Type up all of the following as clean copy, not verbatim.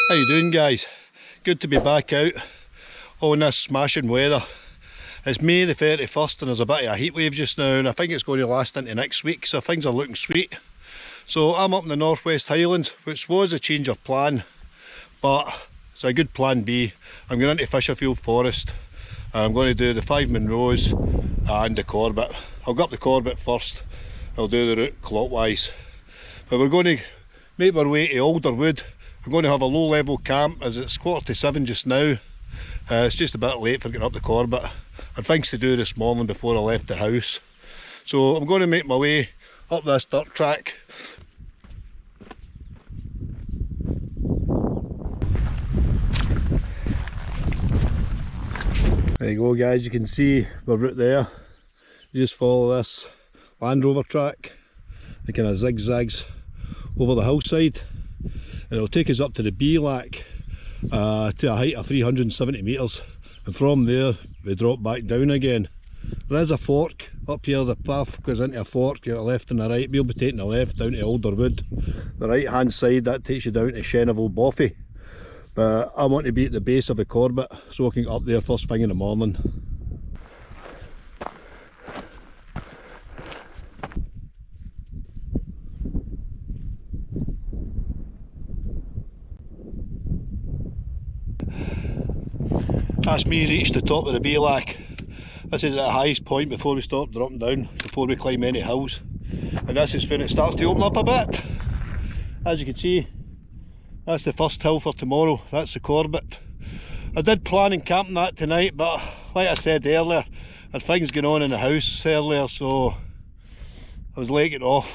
How you doing, guys? Good to be back out on this smashing weather. It's May the 31st and there's a bit of a heat wave just now, and I think it's going to last into next week, so things are looking sweet. So I'm up in the northwest Highlands, which was a change of plan, but it's a good plan B. I'm going into Fisherfield Forest. I'm going to do the 5 Munros and the Corbett. I'll go up the Corbett first. I'll do the route clockwise. But we're going to make our way to Alderwood. I'm going to have a low level camp as it's 6:45 just now. It's just a bit late for getting up the Corbett. I had things to do this morning before I left the house. So I'm going to make my way up this dirt track. There you go, guys, you can see my route there. You just follow this Land Rover track. It kind of zigzags over the hillside. And it'll take us up to the Beelack to a height of 370 metres. And from there we drop back down again. There is a fork up here, the path goes into a fork, you got a left and a right. We'll be taking the left down to Alderwood. The right hand side, that takes you down to Shenaville Boffey. But I want to be at the base of the Corbett so I can get up there first thing in the morning. That's me reached the top of the Beelack. This is at the highest point before we start dropping down, before we climb any hills. And this is when it starts to open up a bit. As you can see, that's the first hill for tomorrow, that's the Corbett. I did plan on camping that tonight, but like I said earlier, I had things going on in the house earlier, so I was late getting off.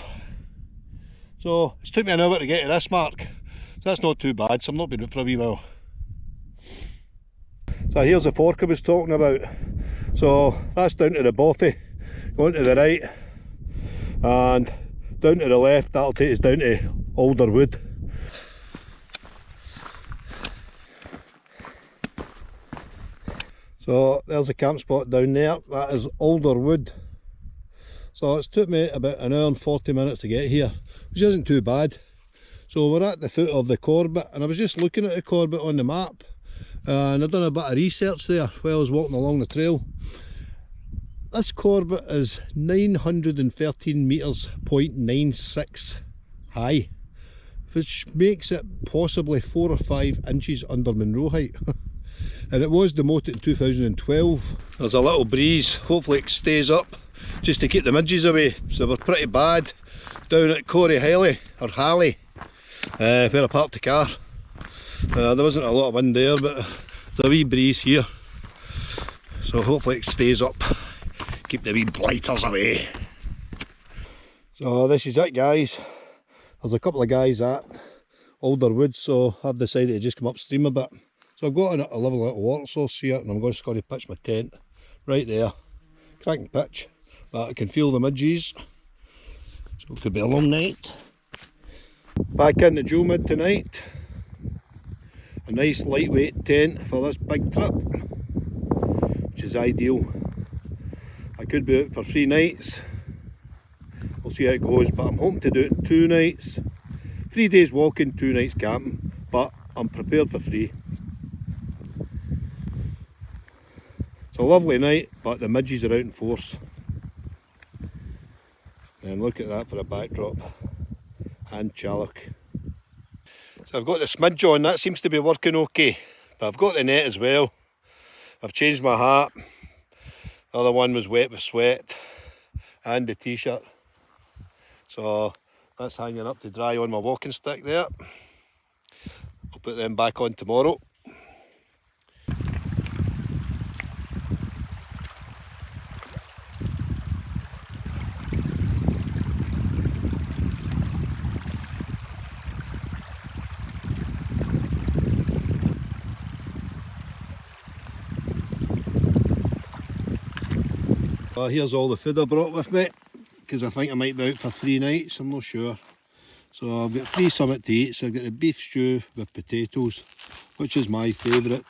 So it's took me an hour to get to this mark, so that's not too bad, so I'm not been out for a wee while. So here's the fork I was talking about. So that's down to the Boffey, going to the right, and down to the left, that'll take us down to Alderwood. So there's a camp spot down there, that is Alderwood. So it's took me about an hour and 40 minutes to get here, which isn't too bad. So we're at the foot of the Corbett, and I was just looking at the Corbett on the map. And I've done a bit of research there while I was walking along the trail. This Corbett is 913 metres, 0.96 high, which makes it possibly 4 or 5 inches under Munro height. And it was demoted in 2012. There's a little breeze, hopefully it stays up just to keep the midges away. So we're pretty bad down at Corrie Hallie, or Hallie, where I parked the car. There wasn't a lot of wind there, but there's a wee breeze here, so hopefully it stays up, keep the wee blighters away. So this is it, guys. There's a couple of guys at Alderwood, so I've decided to just come upstream a bit. So I've got a lovely little water source here, and I'm just going to pitch my tent right there. Cracking pitch, but I can feel the midges, so it could be a long night. Back into Doumid tonight. A nice lightweight tent for this big trip, which is ideal. I could be out for 3 nights, we'll see how it goes, but I'm hoping to do it 2 nights. 3 days walking, 2 nights camping, but I'm prepared for 3. It's a lovely night, but the midges are out in force. And look at that for a backdrop, and Challock. So I've got the smidge on, that seems to be working okay, but I've got the net as well. I've changed my hat, the other one was wet with sweat, and the t-shirt. So that's hanging up to dry on my walking stick there. I'll put them back on tomorrow. Here's all the food I brought with me, because I think I might be out for 3 nights, I'm not sure. So I've got 3 something to eat. So I've got the beef stew with potatoes, which is my favourite.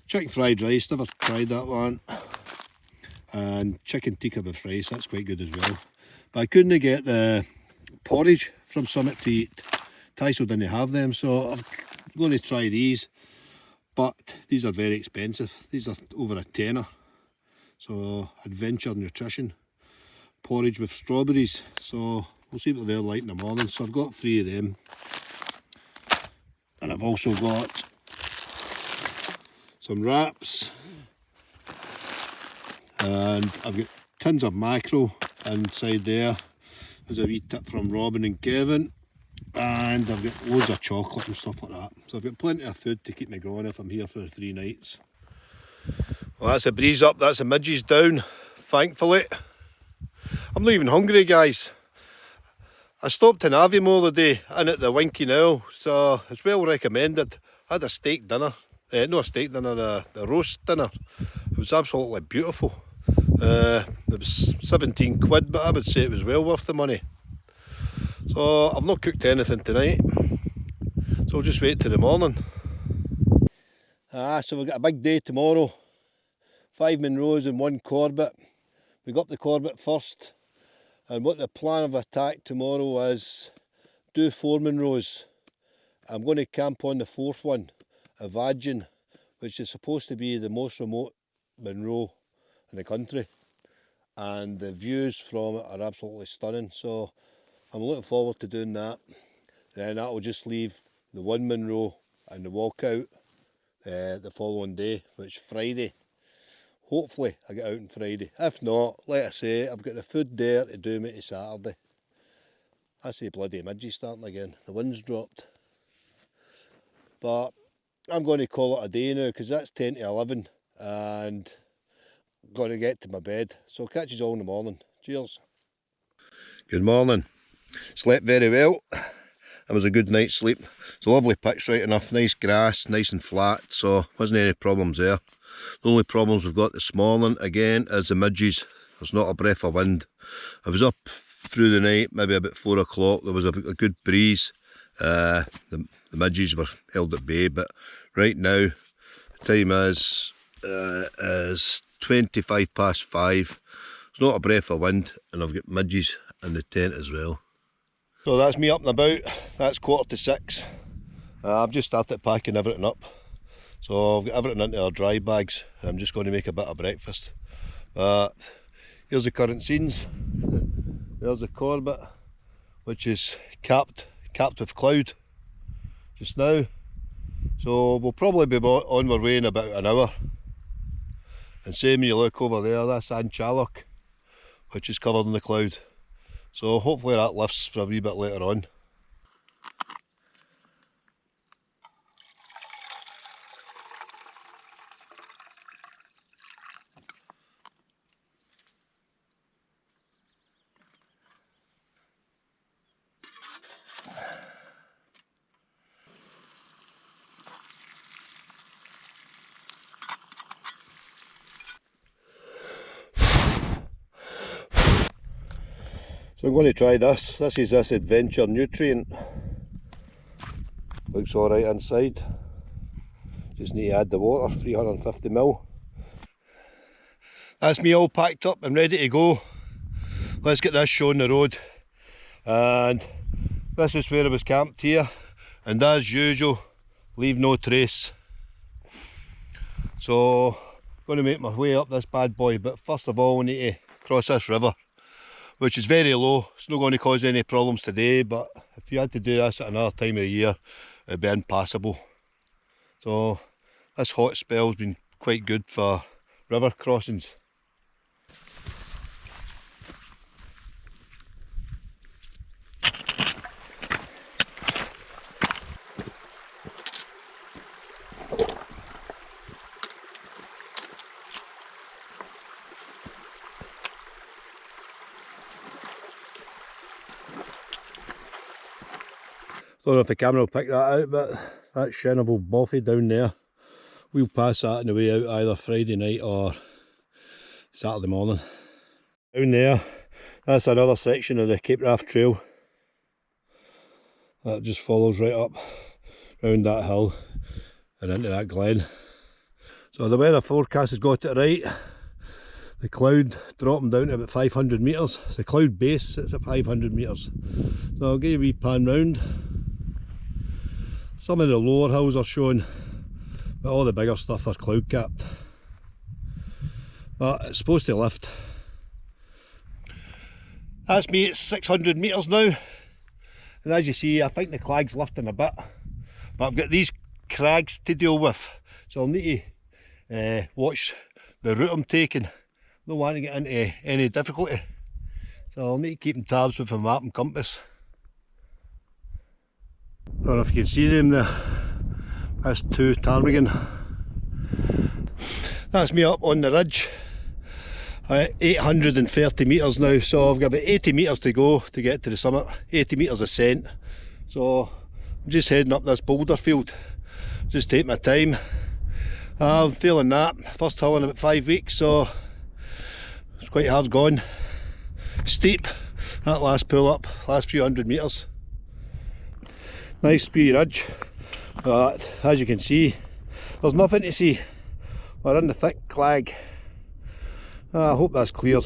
Chicken fried rice, never tried that one. And chicken tikka with rice, that's quite good as well. But I couldn't get the porridge from Summit to eat. Tyso didn't have them, so I'm going to try these, but these are very expensive. These are over a tenner. So Adventure Nutrition porridge with strawberries, so we'll see what they're like in the morning. So I've got 3 of them, and I've also got some wraps, and I've got tins of mackerel inside there. There's a wee tip from Robin and Kevin, and I've got loads of chocolate and stuff like that. So I've got plenty of food to keep me going if I'm here for the 3 nights. Well, that's the breeze up, that's the midges down, thankfully. I'm not even hungry, guys. I stopped in Aviemore the day in at the Winking Owl, so it's well recommended. I had a steak dinner, no a steak dinner, a roast dinner. It was absolutely beautiful. It was 17 quid, but I would say it was well worth the money. So I've not cooked anything tonight, so we'll just wait till the morning. So we've got a big day tomorrow. 5 Munros and 1 Corbett. We got up the Corbett first, and what the plan of attack tomorrow is, do 4 Munros. I'm going to camp on the 4th one, a Vagin, which is supposed to be the most remote Munro in the country, and the views from it are absolutely stunning, so I'm looking forward to doing that. Then that will just leave the 1 Munro and the walkout the following day, which is Friday. Hopefully I get out on Friday. If not, like I say, I've got the food there to do me to Saturday. I see bloody midges starting again. The wind's dropped. But I'm going to call it a day now, because that's 10 to 11 and I'm going to get to my bed. So I'll catch you all in the morning. Cheers. Good morning. Slept very well. It was a good night's sleep. It's a lovely pitch, right enough. Nice grass, nice and flat, so wasn't any problems there. The only problems we've got this morning, again, is the midges. There's not a breath of wind. I was up through the night, maybe about 4 o'clock. There was a good breeze. The midges were held at bay, but right now, the time is 25 past 5. There's not a breath of wind, and I've got midges in the tent as well. So that's me up and about. That's 5:45. I've just started packing everything up. So I've got everything into our dry bags. I'm just going to make a bit of breakfast. Here's the current scenes. There's the Corbett, which is capped with cloud just now. So we'll probably be on our way in about an hour. And same when you look over there, that's Anchalloch, which is covered in the cloud. So hopefully that lifts for a wee bit later on. So I'm going to try this. This is this Adventure Nutrient. Looks alright inside. Just need to add the water, 350ml. That's me all packed up and ready to go. Let's get this show on the road. And this is where I was camped here. And as usual, leave no trace. So, I'm going to make my way up this bad boy. But first of all, we need to cross this river, which is very low. It's not going to cause any problems today, but if you had to do this at another time of year, it'd be impassable. So this hot spell's been quite good for river crossings. Don't know if the camera will pick that out, but that Shinable Boffy down there, we'll pass that on the way out either Friday night or Saturday morning. Down there, that's another section of the Cape Raft Trail. That just follows right up round that hill and into that glen. So the weather forecast has got it right. The cloud dropping down to about 500 metres. The cloud base sits at 500 metres. So I'll give you a wee pan round. Some of the lower hills are showing, but all the bigger stuff are cloud capped. But it's supposed to lift. That's me at 600 metres now, and as you see I think the crag's lifting a bit, but I've got these crags to deal with, so I'll need to watch the route I'm taking. Don't want to get into any difficulty, so I'll need to keep in tabs with a map and compass. I don't know if you can see them there, that's 2 ptarmigan. That's me up on the ridge. 830 metres now, so I've got about 80 metres to go to get to the summit, 80 metres ascent. So I'm just heading up this boulder field, just take my time. I'm feeling that, first hill in about 5 weeks, so it's quite hard going. Steep, that last pull up, last few hundred metres. Nice wee ridge, but as you can see, there's nothing to see. We're in the thick clag. I hope that's clear.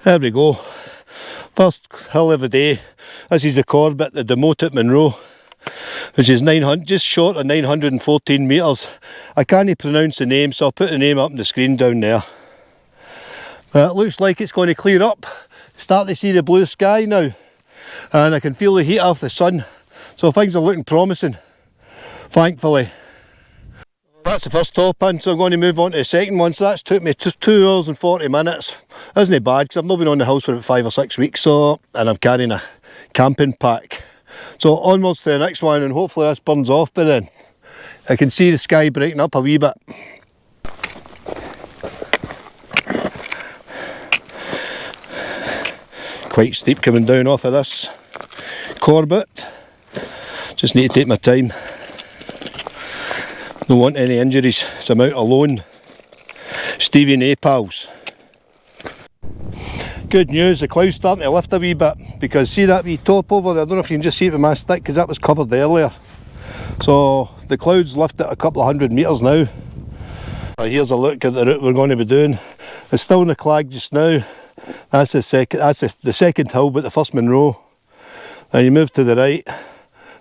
There we go. First hill of the day. This is the Corbett, the Doumid at Munro, which is 900, just short of 914 metres. I can't pronounce the name, so I'll put the name up on the screen down there. It looks like it's going to clear up. Starting to see the blue sky now, and I can feel the heat off the sun, so things are looking promising, thankfully. That's the first top in, so I'm going to move on to the second one. So that's took me 2 hours and 40 minutes. Isn't bad, because I've not been on the house for about 5 or 6 weeks, so, and I'm carrying a camping pack. So onwards to the next one, and hopefully this burns off by then. I can see the sky brighten up a wee bit. Quite steep coming down off of this Corbett. Just need to take my time. Don't want any injuries, so I'm out alone. Stevie Napals. Good news, the cloud's starting to lift a wee bit, because see that wee top over there, I don't know if you can just see it with my stick, because that was covered earlier. So the clouds lifted a couple of 100 metres now. Here's a look at the route we're going to be doing. It's still in the clag just now. That's the second hill, but the first Munro. Then you move to the right,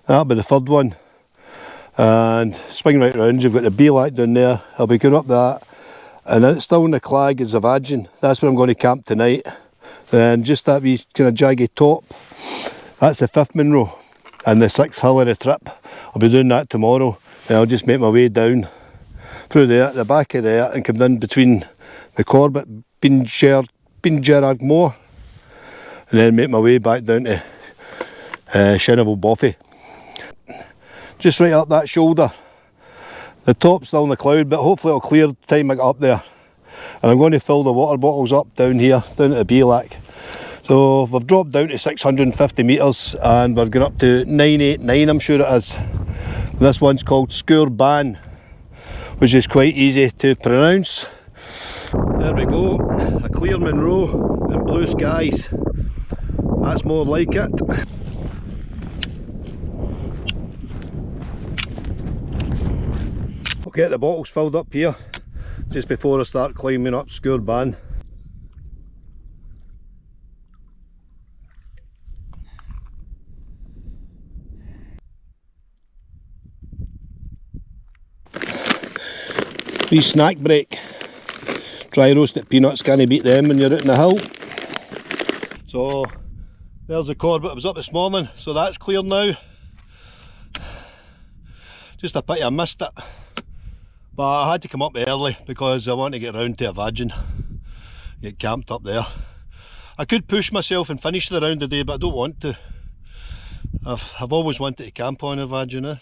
that'll be the third one. And swing right round, you've got the Bielak down there, I'll be going up that. And then it's still in the clag is Zavagin, that's where I'm going to camp tonight. Then just that wee kind of jagged top, that's the 5th Munro, and the 6th hill of the trip. I'll be doing that tomorrow. Then I'll just make my way down through there, the back of there, and come down between the Corbett, Gerard Moor, and then make my way back down to Shinable Boffey. Just right up that shoulder. The top's still in the cloud, but hopefully it'll clear the time I get up there. And I'm going to fill the water bottles up down here, down at the Bielak. So we've dropped down to 650 metres and we're going up to 989, I'm sure it is. This one's called Scourban, which is quite easy to pronounce. There we go, a clear Munro and blue skies. That's more like it. I'll get the bottles filled up here just before I start climbing up Scourban. Wee snack break. Dry roasted peanuts, can't beat them when you're out in the hill. So there's the Corbett, I was up this morning, so that's clear now. Just a pity I missed it, but I had to come up early because I want to get round to Zavagin, get camped up there. I could push myself and finish the round today, but I don't want to. I've always wanted to camp on Zavagin.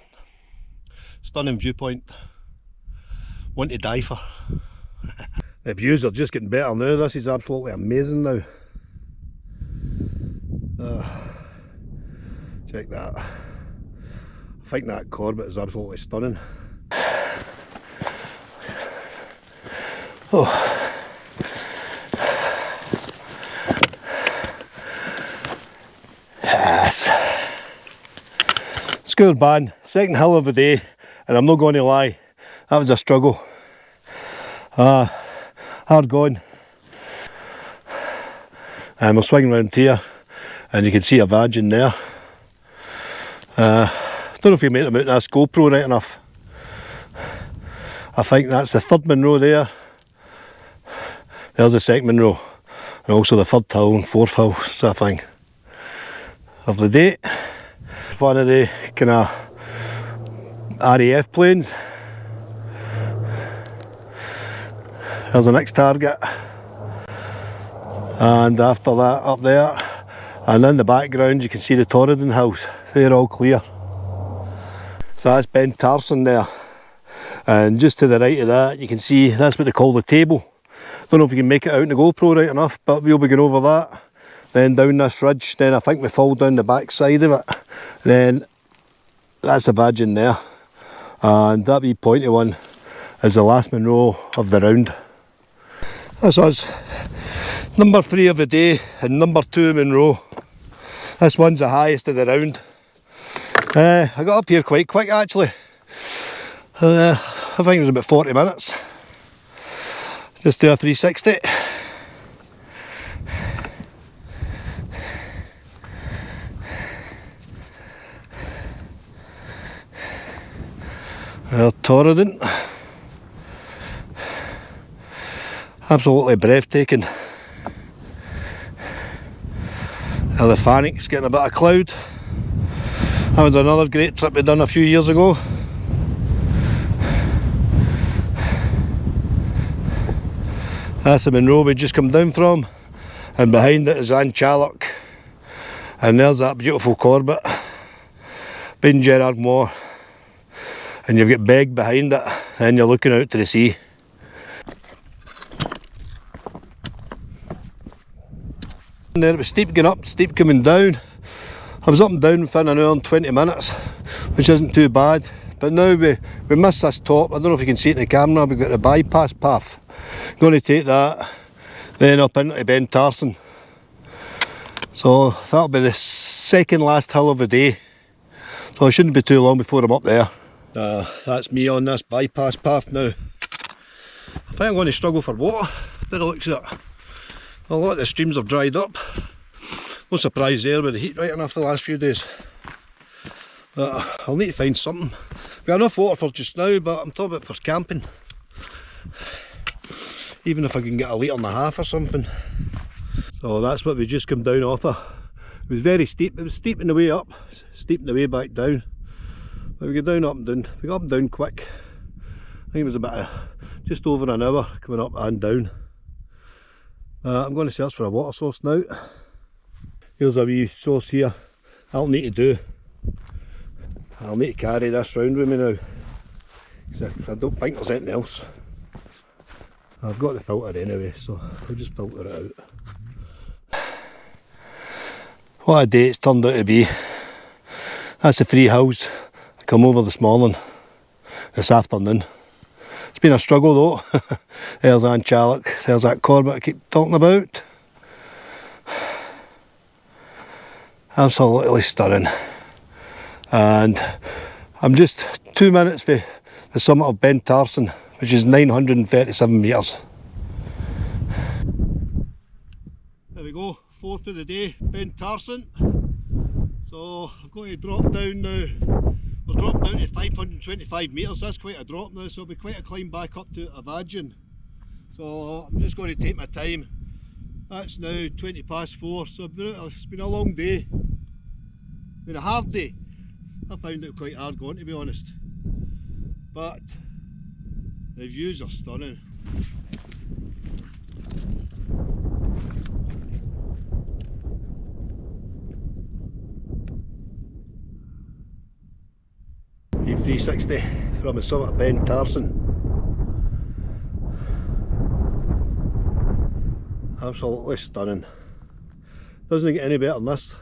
Stunning viewpoint, want to die for. The views are just getting better now. This is absolutely amazing now. Check that. I think that Corbett is absolutely stunning. Oh. Yes. Scourban, second hill of the day, and I'm not going to lie, that was a struggle. hard going. And we're swinging round here, and you can see a vagin there. Don't know if you make them out in this GoPro right enough. I think that's the third Munro there. There's the second Munro, and also the third hull and fourth hull sort of thing. Of the day, one of the kind of RAF planes. There's the next target, and after that up there, and in the background you can see the Torridon house. They're all clear. So that's Ben Tarson there, and just to the right of that you can see that's what they call the table. Don't know if you can make it out in the GoPro right enough, but we'll be going over that, then down this ridge, then I think we fall down the back side of it, then that's the vagin there, and that wee pointy one is the last Munro of the round. That's us, number 3 of the day and number 2 Munro. This one's the highest of the round. I got up here quite quick actually. I think it was about 40 minutes. Just do a 360. Well, Torridon. Absolutely breathtaking. Now the Fannic's getting a bit of cloud. That was another great trip we done a few years ago. That's the Munro we just come down from, and behind it is Anchalloch, and there's that beautiful Corbett, Ben Gerard Moor, and you've got Beg behind it, and you're looking out to the sea. And there it was steep going up, steep coming down. I was up and down within an hour and 20 minutes, which isn't too bad. But now we missed this top. I don't know if you can see it in the camera. We've got the bypass path. Going to take that, then up into Ben Tarson. So that'll be the second last hill of the day. So it shouldn't be too long before I'm up there. That's me on this bypass path now. I think I'm going to struggle for water. By the looks of it. A lot of the streams have dried up. No surprise there with the heat right enough the last few days. But I'll need to find something. We've got enough water for just now, but I'm talking about for camping. Even if I can get a litre and a half or something. So that's what we just come down off of. It was very steep. It was steep in the way up, steep in the way back down. But we got down, up and down. We got up and down quick. I think it was about just over an hour coming up and down. I'm going to search for a water source now. Here's a wee source here. I'll need to do. I'll need to carry this round with me now, because I don't think there's anything else. I've got the filter anyway, so I'll just filter it out. What a day it's turned out to be. That's the 3 hills I come over this morning, this afternoon. It's been a struggle though. There's Anchalloch, there's that Corbett I keep talking about. Absolutely stunning. And I'm just 2 minutes from the summit of Ben Tarson, which is 937 metres. There we go, 4th of the day, Ben Tarson. So I'm going to drop down now. We're dropping down to 525 metres. That's quite a drop now, so it'll be quite a climb back up to a vagin. So I'm just going to take my time. That's now 20 past 4, so it's been a long day. It's been a hard day. I found it quite hard going, to be honest. But the views are stunning. View 360 from the summit of Ben Tarson. Absolutely stunning. Doesn't get any better than this.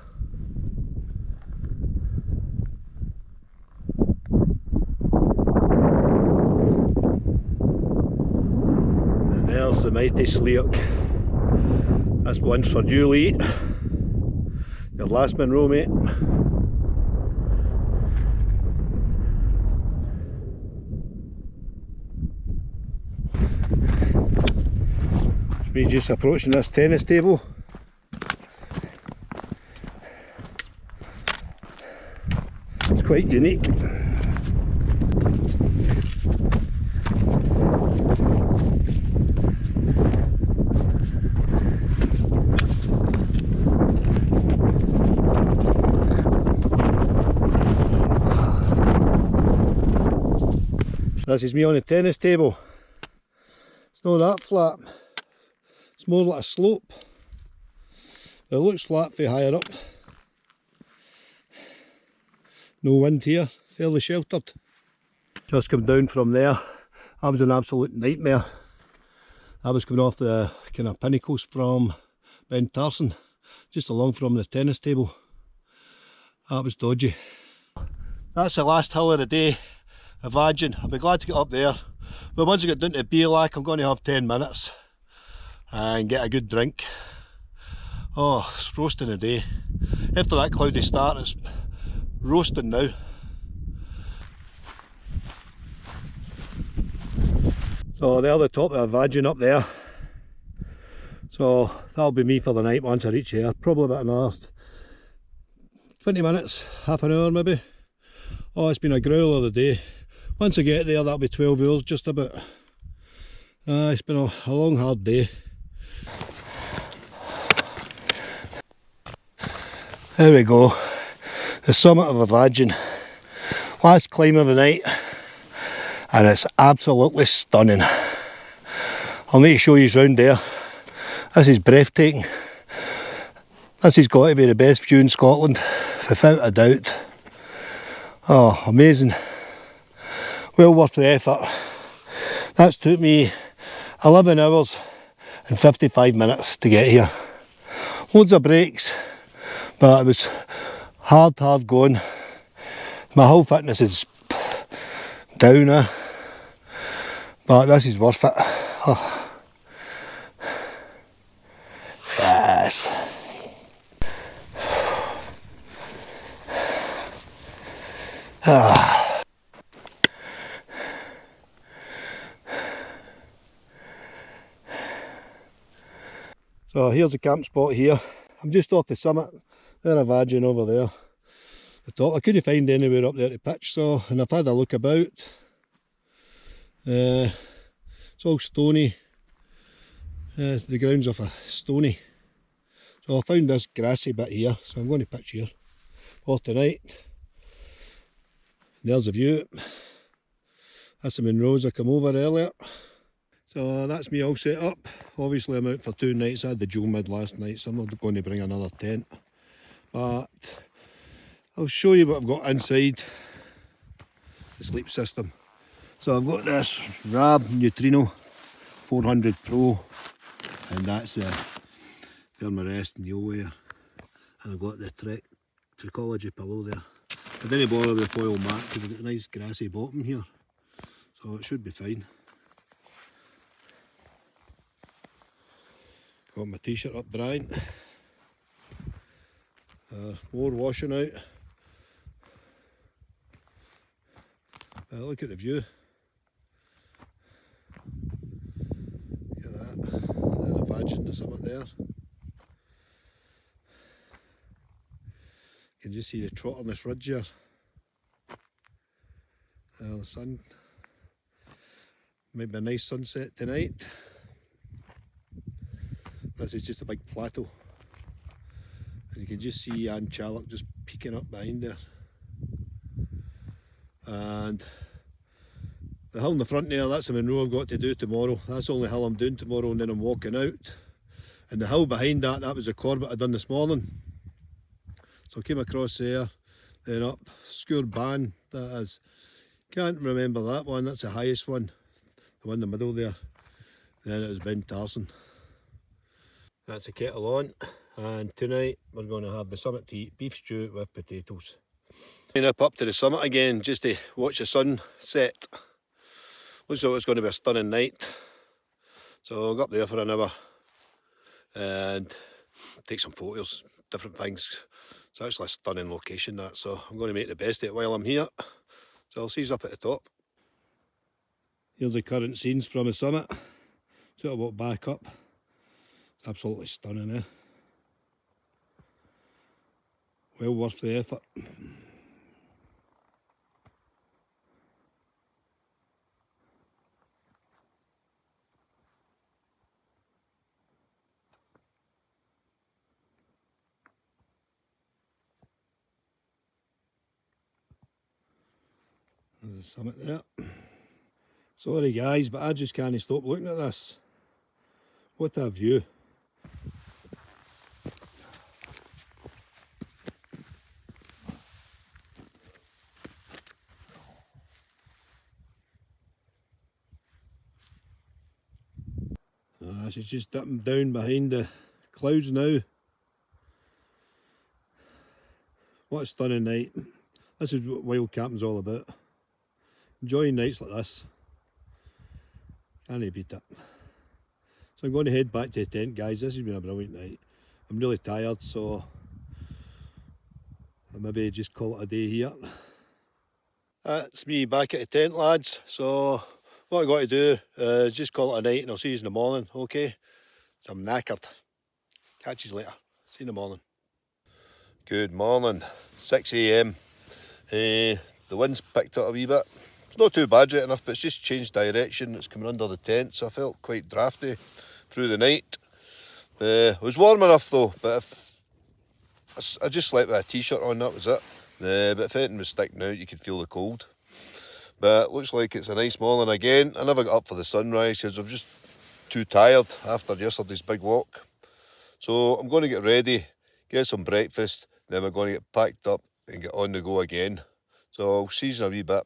And there's the mighty Sleoch. That's one's for you, Lee. Your last Munro, mate. Me just approaching this tennis table. It's quite unique. This is me on the tennis table. It's not that flat, it's more like a slope. It looks flat for higher up. No wind here, fairly sheltered. Just come down from there. That was an absolute nightmare. I was coming off the kind of pinnacles from Ben Tarson, just along from the tennis table. That was dodgy. That's the last hill of the day. Imagine, I'll be glad to get up there, but once I get down to Beerlack I'm going to have 10 minutes and get a good drink. Oh, it's roasting a day. After that cloudy start it's roasting now. So they're the top of the Vagin up there. So that'll be me for the night once I reach here. Probably about another 20 minutes, half an hour maybe. Oh, it's been a growl of the day. Once I get there that'll be 12 hours just about. It's been a long hard day. There we go, the summit of a Vagin. Last climb of the night and it's absolutely stunning. I'll need to show you round there. This is breathtaking. This has got to be the best view in Scotland without a doubt. Oh, amazing. Well worth the effort. That's took me 11 hours and 55 minutes to get here. Loads of breaks, but it was hard going. My whole fitness is down now, but this is worth it. Oh. Yes. Ah. So here's the camp spot here. I'm just off the summit. There's a Vagin over there. The top. I couldn't find anywhere up there to pitch, so and I've had a look about. It's all stony. The ground's off a stony. So I found this grassy bit here, so I'm going to pitch here for tonight. There's the view. That's the Munros I come over earlier. So that's me all set up. Obviously I'm out for 2 nights. I had the Doumid last night, so I'm not going to bring another tent. But I'll show you what I've got inside the sleep system. So I've got this Rab Neutrino 400 Pro, and that's for my rest and you'll wear. And I've got the Tricology pillow there. I didn't bother with the foil mat because I've got a nice grassy bottom here, so it should be fine. Got my t-shirt up drying. More washing out. Look at the view. Look at that. There's a Vagin, the summit there. You can just see the trot on this ridge here. The sun. Might be a nice sunset tonight. This is just a big plateau. And you can just see Ann Charlock just peeking up behind there. And the hill in the front there, that's the Munro I've got to do tomorrow. That's the only hill I'm doing tomorrow, and then I'm walking out. And the hill behind that, that was the Corbett I done this morning. So I came across there, then up Scour Ban, that is. Can't remember that one, that's the highest one. The one in the middle there. Then it was Ben Tarson. That's a kettle on, and tonight we're going to have the summit to eat beef stew with potatoes. Up to the summit again just to watch the sun set. Looks like it's going to be a stunning night. So I'll go up there for an hour and take some photos, different things. It's actually a stunning location that, so I'm going to make the best of it while I'm here. So I'll see you up at the top. Here's the current scenes from the summit. So I'll walk back up. Absolutely stunning, eh? Well worth the effort. There's the summit there. Sorry guys, but I just can't stop looking at this. What a view. She's just dipping down behind the clouds now. What a stunning night. This is what wild camping's all about. Enjoying nights like this. Can't beat it. So I'm going to head back to the tent, guys. This has been a brilliant night. I'm really tired, so I'll maybe just call it a day here. That's me back at the tent, lads. So what I got to do is just call it a night, and I'll see you in the morning, okay? So I'm knackered. Catch you later. See you in the morning. Good morning. 6 AM. The wind's picked up a wee bit. It's not too bad yet enough, but it's just changed direction. It's coming under the tent, so I felt quite drafty through the night. It was warm enough though, but if I just slept with a t-shirt on, that was it. But if anything was sticking out, you could feel the cold. But it looks like it's a nice morning again. I never got up for the sunrise because I'm just too tired after yesterday's big walk. So I'm going to get ready, get some breakfast, then we're going to get packed up and get on the go again. So I'll see you in a wee bit.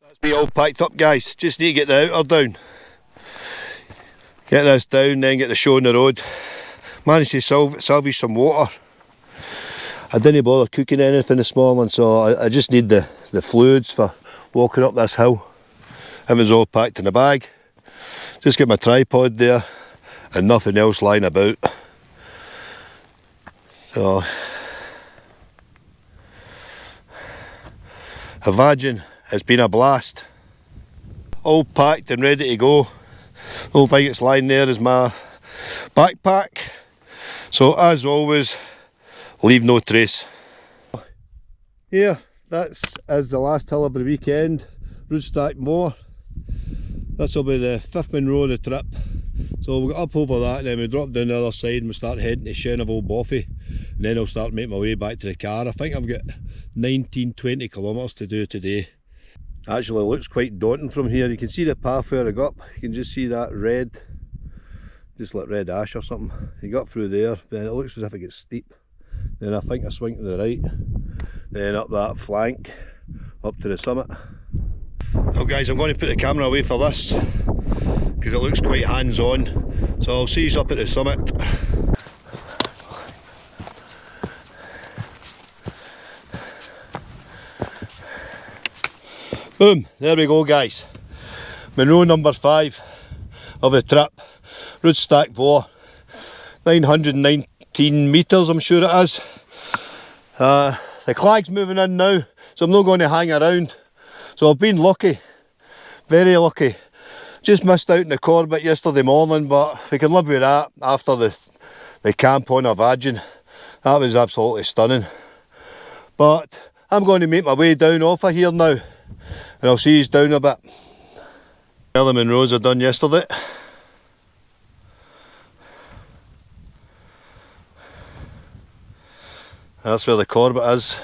That's me all packed up, guys. Just need to get the outer down. Get this down, then get the show on the road. Managed to salvage some water. I didn't bother cooking anything this morning, so I just need the fluids for walking up this hill. Everything's all packed in the bag. Just get my tripod there and nothing else lying about. So, imagine it's been a blast. All packed and ready to go. The only thing that's lying there is my backpack. So as always, leave no trace. Here, that's the last hill of the weekend, Roodstack Moor. This will be the 5th Munro of the trip. So we'll get up over that and then we drop down the other side and we'll start heading to Shenaville Boffey. And then I'll start making my way back to the car. I think I've got 19-20 kilometres to do today. Actually looks quite daunting from here. You can see the path where I got up. You can just see that red, just like red ash or something. You got through there, then it looks as if it gets steep. Then I think I swing to the right, then up that flank, up to the summit. Well guys, I'm going to put the camera away for this, because it looks quite hands-on. So I'll see you up at the summit. Boom, there we go guys. Munro number 5 of the trip. Roodstack Moor. 919 metres I'm sure it is. The clag's moving in now, so I'm not going to hang around. So I've been lucky, very lucky. Just missed out in the Corbett yesterday morning, but we can live with that after the camp on a Vagin. That was absolutely stunning. But I'm going to make my way down off of here now, and I'll see you down a bit. Well, the Munros are done yesterday. That's where the Corbett is.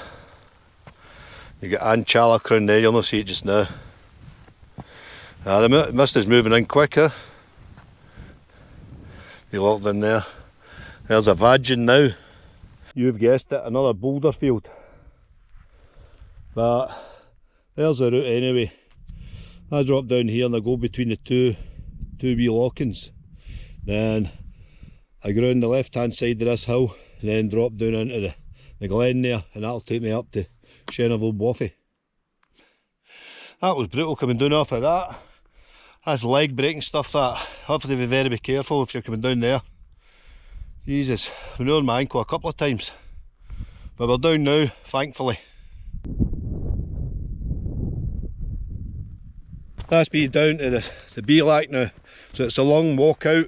You get Anchalacrown there, you'll not see it just now. The mist is moving in quicker. You locked in there. There's a Vagin now. You've guessed it, another boulder field. But there's the route anyway. I drop down here and I go between the two wee lockings. Then I go around the left hand side of this hill and then drop down into the glen there, and that'll take me up to Shenaville Boffey. That was brutal coming down off of that. That's leg breaking stuff that. You have to be very careful if you're coming down there. Jesus, I've been on my ankle a couple of times. But we're down now, thankfully. That's me down to the Beelack now, so it's a long walk out.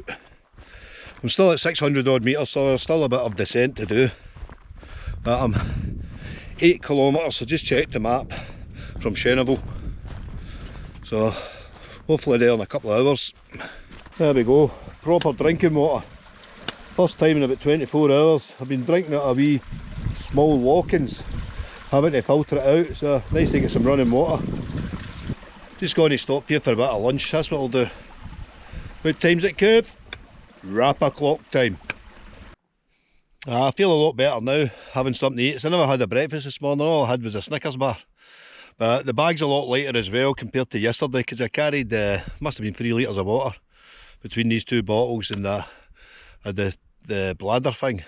I'm still at 600 odd metres, so there's still a bit of descent to do. But I'm 8 kilometres, so just checked the map from Shenaville. So hopefully there in a couple of hours. There we go, proper drinking water. First time in about 24 hours. I've been drinking out of wee small walk-ins, having to filter it out, so nice to get some running water. Just going to stop here for a bit of lunch, that's what I'll do. What time's it, Coop? Wrap o'clock time. I feel a lot better now, having something to eat. So I never had a breakfast this morning, all I had was a Snickers bar. But the bag's a lot lighter as well compared to yesterday, because I carried, must have been 3 litres of water between these 2 bottles and the bladder thing.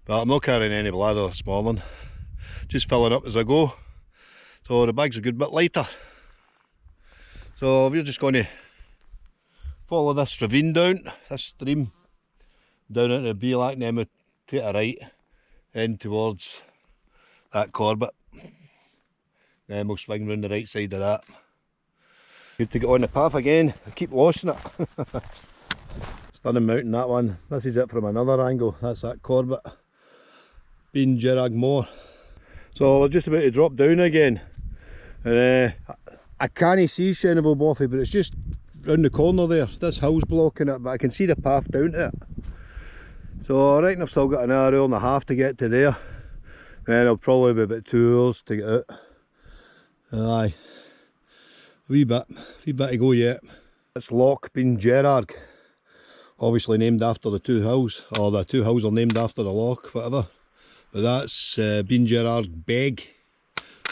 But I'm not carrying any bladder this morning, just filling up as I go. So the bag's a good bit lighter. So we're just going to follow this ravine down, this stream, down into the Beelack, and then we'll take a right in towards that Corbett. Then we'll swing round the right side of that. Good to get on the path again, I keep losing it. Stunning mountain, that one. This is it from another angle, that's that Corbett. Being Gerard Moor. So we're just about to drop down again. And I can't see Shenaville Boffey, but it's just round the corner there. This hill's blocking it, but I can see the path down to it. So I reckon I've still got an hour and a half to get to there. Then I'll probably be about 2 hours to get out. Aye, a wee bit to go yet. It's Loch Ben Gerard, obviously named after the 2 hills, or the 2 hills are named after the loch, whatever. But that's Ben Gerard Beg,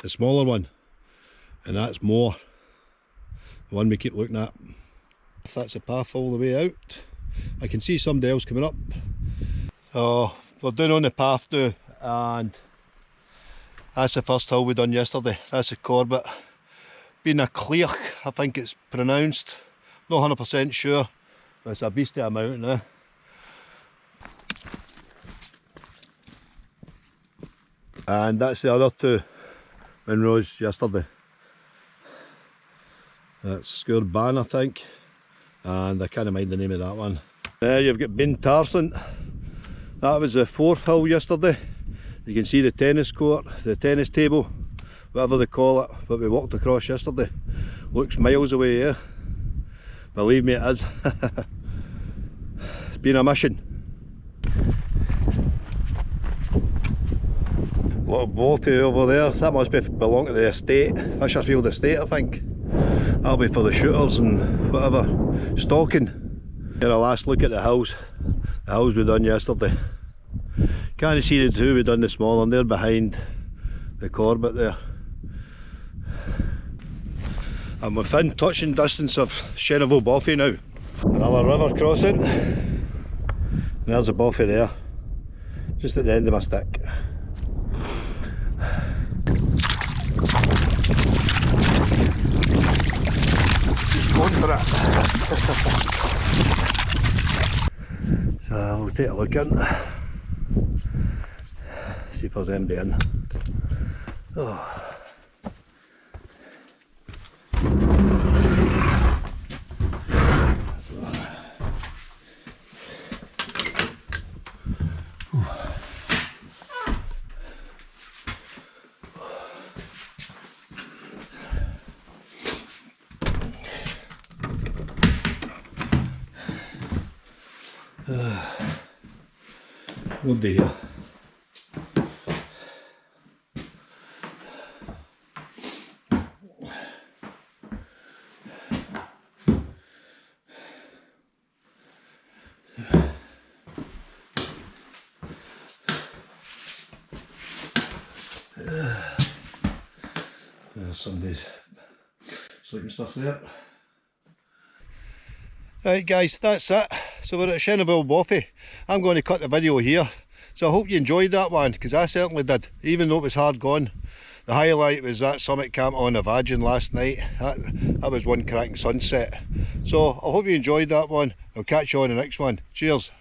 the smaller one, and that's Moor, the one we keep looking at. That's the path all the way out. I can see somebody else coming up. So we're down on the path now, and that's the first hill we done yesterday. That's the Corbett. Been a Clearch, I think it's pronounced. Not 100% sure, but it's a beast of a mountain, eh? And that's the other 2 Munros yesterday. That's Corbett, I think, and I can't mind the name of that one. There you've got Ben Tarson. That was the 4th hill yesterday. You can see the tennis court, the tennis table, whatever they call it, but we walked across yesterday. Looks miles away, yeah? Believe me, it is. It's been a mission. Little boaty over there, that must belong to the estate, Fisherfield estate, I think. That'll be for the shooters and whatever, stalking. Here a last look at the hills we done yesterday. Can't see the 2 we done this morning, they're behind the Corbett there. I'm within touching distance of Shenaville Boffey now. Another river crossing. And there's a Boffey there, just at the end of my stick. Just going for it. So I'll take a look in. See if there's anybody in. Oh. Nobody here. There's somebody's sleeping stuff there. Right guys, that's it. So we're at Shenaville Boffey. I'm going to cut the video here. So I hope you enjoyed that one, because I certainly did, even though it was hard going. The highlight was that summit camp on the Vagin last night. That was one cracking sunset. So I hope you enjoyed that one. I'll catch you on the next one. Cheers.